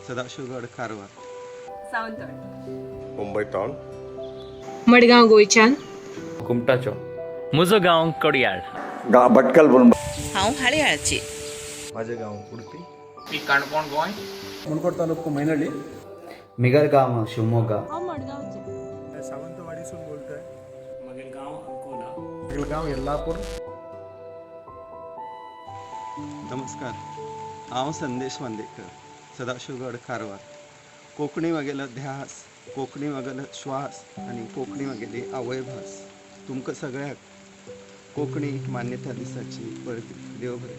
Sadashivgad Karwar, Sawantwadi, Mumbai town, Madgaon गोंयच्यान, कुमटाचो म्हजो गांव कड्याळ, भटकल म्हणून हांव हाळ्याळची, माझे गांव उडपी, मी काणकोण गोंय, मुणकोट तालुको मैनळी, मिगलगांव शिवमोगा, हांव मडगांवचें, सावंतवाडीसून बोलतोय, मागील गांव अंकोला, मागील गांव येल्लापूर. नमस्कार. हांव संदेश वांदेकर, सदाशिवगड कारवार. कोंकणी म्हगेलो ध्यास, कोंकणी म्हगेलो श्वास आनी कोंकणी म्हगेली आवयभास. तुमकां सगळ्याक कोंकणी मान्यता दिसाची परबी. देव बरें.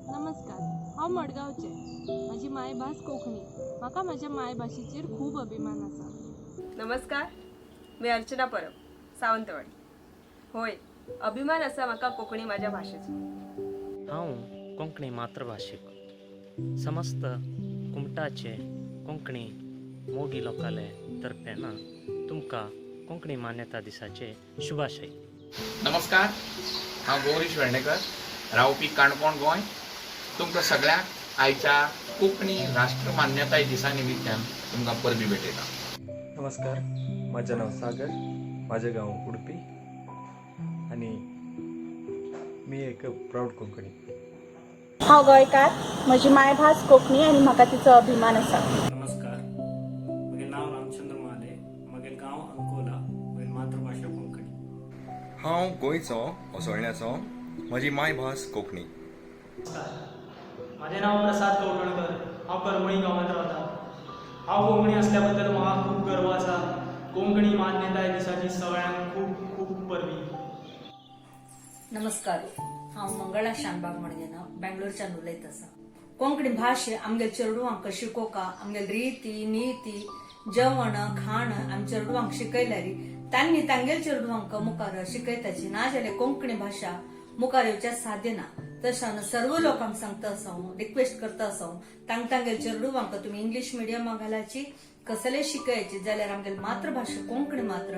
नमस्कार. हांव मडगांवचें, म्हजी मायभास कोंकणी. म्हाका म्हज्या मायभाशेचेर खूब अभिमान आसा. नमस्कार. मी अर्चना परब, सावंतवाडी. होय, अभिमान असा म्हाका कोंकणी माझ्या भाशेचो. हांव कोंकणी मातृभाषिक. समस्त कुमटाचे कोंकणी मोगी लोकाले तर्फेन तुमकां कोंकणी मान्यता दिसाचे शुभाशय. नमस्कार. हांव गौरीश वेर्णेकर, रावपी काणकोण गोंय. तुमकां सगळ्यांक आयच्या कोंकणी राष्ट्र मान्यताय दिसा निमित्यान तुमकां परबी भेटयता. नमस्कार. माझे नाव सागर, माझे गांव उडपी आणि मी एक प्राऊड कोंकणी. हांव गोंयकार, म्हजी मायभास कोंकणी आनी म्हाका तिचो अभिमान आसा. नमस्कार. मागील नाव रामचंद्र महाले, मागील गांव अंकोला, मागील मातृभाषा कोंकणी. हांव गोंयचो असोळण्याचो, म्हजी मायभास कोंकणी. माझे नाव प्रसाद कवठणकर, हांव करमळी गांवांत रावता. हांव कोंकणी असल्या बद्दल म्हाका खूब गर्व आसा. कोंकणी मान्यताय दिसाची सगळ्यांक खूब खूब परबी. नमस्कार. हांव मंगळा शानबाग म्हणजेन बेंगलोरच्यान उलयत आसा. कोंकणी भाशे आमगे चेडवांक शिकोवका, आमगे रिती नीती जेवण खाण आमी चेडवांक शिकयल्यारी तांणी तांगेल चेडवांक मुखार शिकयताची. ना जाल्यार कोंकणी भाशा मुखार येवच्या साध्य ना. तशें सर्व लोकांक सांगता आसा, रिक्वेस्ट करता आसा, तांगेल चेडवांक तुमी इंग्लीश मिडियमाक घालाची, कसले शिकयाची, जाल्यार आमगेली मातृभाषा कोंकणी मात्र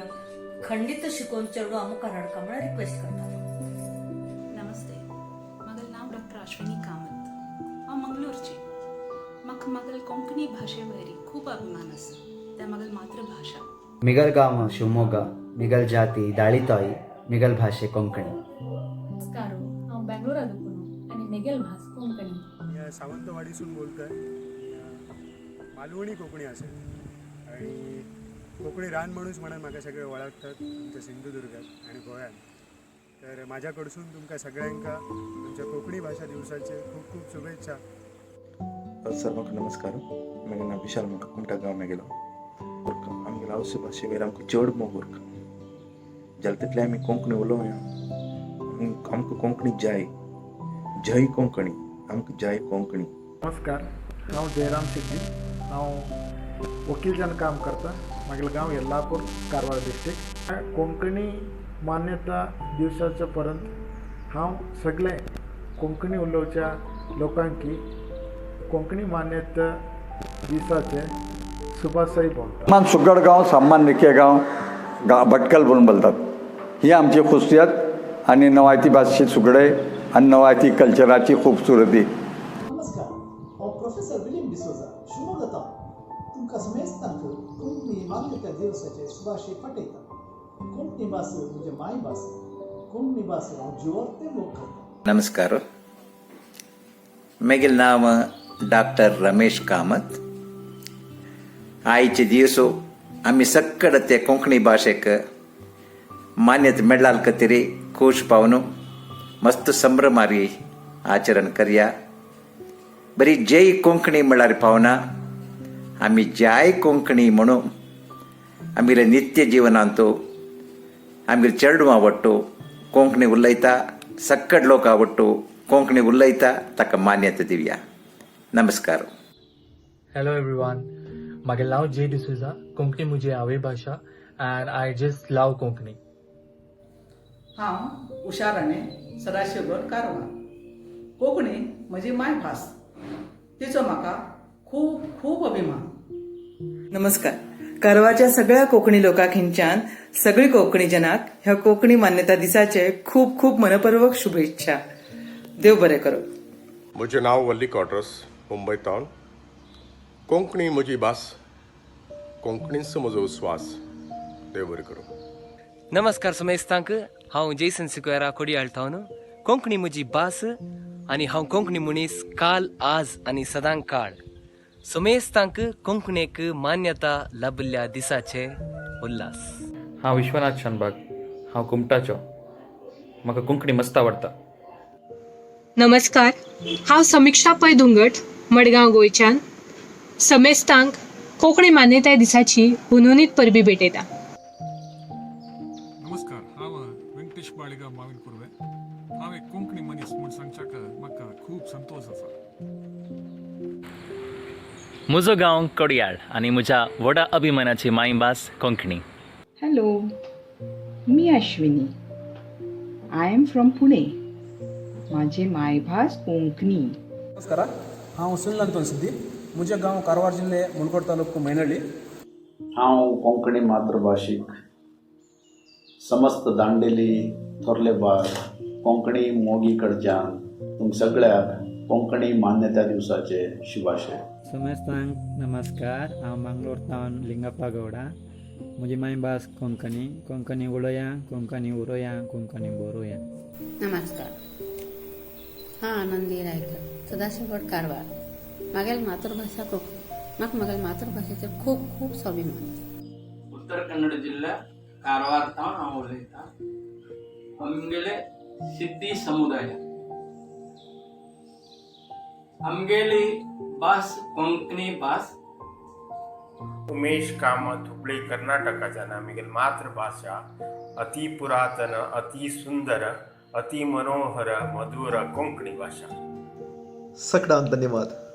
खंडीत शिकोवन चेडवां मुखार हाडका म्हणून रिक्वेस्ट करता. नमस्ते. म्हागेलें नांव डॉक्टर अश्विनी कामत. हांव मंगलोरची. म्हाका म्हागेल कोंकणी भाशे वयरी खूब अभिमान आसा. त्या म्हागेल मातृभाषा. मिगलगांव शिवमोगा, मिगल जाती दाळीतोय, मिगल भाषे कोंकणी. नमस्कार. हांव बेंगलोरा दुखून आनी मिगेल भास कोंकणी. सावंतवाडीसून बोलतोय. मालवणी कोंकणी असेल आणि कोंकणी रान मणूस म्हणून म्हाका सगळे वळखतात आमच्या सिंधुदुर्गात आणि गोंयांत. तर माझ्याकडसून तुमकां सगळ्यांका तुमच्या कोंकणी भाषा दिवसाचे खूप खूप शुभेच्छा. सर्वांक नमस्कार. म्हजें नांव विशाल म्हाका कुमटा गांव मेगेलो उरका. आमगे गांवचे भाशे आमकां चड मोग उरका, जाल्यार तितले आमी कोंकणी उलोवया. आमकां कोंकणी जाय. जय कोंकणी, आमकां जाय कोंकणी. नमस्कार. हांव जयराम सिद्धी. हांव वकील जावन काम करता. म्हागेलें गांव येल्लापूर, कारवार डिस्ट्रिक्ट. कोंकणी मान्यता दिवसाच्या पर्यंत हांव सगळे कोंकणी उलोवच्या लोकांकी कोंकणी मान्यता दिसाचे शुभाशय बोलता. सम्मान सुगड गांव, सम्मान निके गांव, भटकल म्हणून बोलतात. ही आमची खुसियत आणि नवायती भाशेची सुगडे आणि नवायती कल्चराची खूबसुरती. नमस्कार. हांव प्रोफेसर विलियम डिसोजा, शिवमोगा. तुमकां समेस्तांक कोंकणी मान्यता दिवसाचे शुभाशय पाठयता. कोंकणी भास म्हणजे मायभास. कोंकणी भास हांव जिवार्थी मोग करता. नमस्कार. मेगेल नाव डॉक्टर रमेश कामत. आयचे दिवसो आमी सक्कड ते कोंकणी भाशेक मान्यता मेळाल खातीर खोश पावन मस्त संभ्रमारी आचरण करया. बरी जय कोंकणी म्हळ्यार पावना, आमी जाय कोंकणी म्हणून आमगे नित्य जिवनांतो आमगे चेडवां आवडटो कोंकणी उलयता, सक्कड लोक आवडटो कोंकणी उलयता, ताका मान्यता दिवया. नमस्कार. Hello everyone. मागेलें नांव जे डिसोजा. कोंकणी म्हजी आवय भाशा एंड आय जस्ट लव कोंकणी. हांव उशा राणे, सदाशिवगड कारवार. कोंकणी म्हजी मायभास. तिचो म्हाका खूब खूब अभिमान. नमस्कार. कारवारच्या सगळ्या कोंकणी लोकांक हिंच्यान सगळी कोंकणी जनाक ह्या कोंकणी मान्यता दिसाचे खूब खूब मनपूर्वक शुभेच्छा. देव बरें करो. म्हजें नांव वल्ली क्वार्टर्स, मुंबई टाउन. कोंकणी म्हजी भास, कोंकणीचो म्हजो स्वास. देव बरें करूं. नमस्कार समेस्तांक, हांव जेसन सिक्वेरा कोडयाळ टावन. कोंकणी म्हजी भास आनी हांव कोंकणी मनीस काल, आज आनी सदां काळ. समेस्तांक कोंकणीक मान्यता लाभल्या दिसाचे उल्हास. हांव विश्वनाथ शानबाग, हांव कुमटाचो. म्हाका कोंकणी मस्त आवडटा. नमस्कार, हांव समिक्षा पै धुंगट, मडगांव गोंयच्यान. समेस्तांक कोंकणी मान्यताय दिसाची हुनहुनीत परबी भेटयता. नमस्कार, हांव व्यंकटेश बाळगांव मावील कुर्वे. हांव एक कोंकणी मनीस म्हूण सांगच्याक म्हाका खूब संतोश आसा. म्हजो गांव कोडयाळ आनी म्हज्या व्हडा अभिमानाची मायभास Konkani. Hello, me Ashwini. I am from Pune. माझी मायभास कोंकणी. नमस्कार, हांव सुनील तुलसिद्दी. म्हजें गांव कारवार जिल्हे मुणकोट तालुको मैनहಳ್ಳಿ. हांव कोंकणी मातृभाशीक समस्त दांडेली थोरले बाळ कोंकणी मोगी कडच्यान तुमकां सगळ्याक कोंकणी मान्यता दिवसाचे शुभाशय. समेस्तांक नमस्कार, हांव मंगळूर टावन लिंगप्पा गौडा. म्हजी मायभास कोंकणी. कोंकणी उलोवया, कोंकणी उरोवया, कोंकणी बरोवया. नमस्कार, हांव आनंदी रायकर, सदाशिवगड कारवार. म्हागेली मातृभाशा कोंकणी. म्हाका म्हागेल्या मातृभाशेचेर खूब खूब स्वाभिमान. उत्तर कन्नड जिल्हा कारवार टावन हांव उलयतां. आमगेले सिद्धी समुदाय. आमगेली भास कोंकणी भास. उमेश कामत, हुबळी कर्नाटकाच्यान. आमगेली मातृभाषा अति पुरातन, अति सुंदर, अति मनोहर, मधुर कोंकणी भाषा. सगळ्यांक धन्यवाद.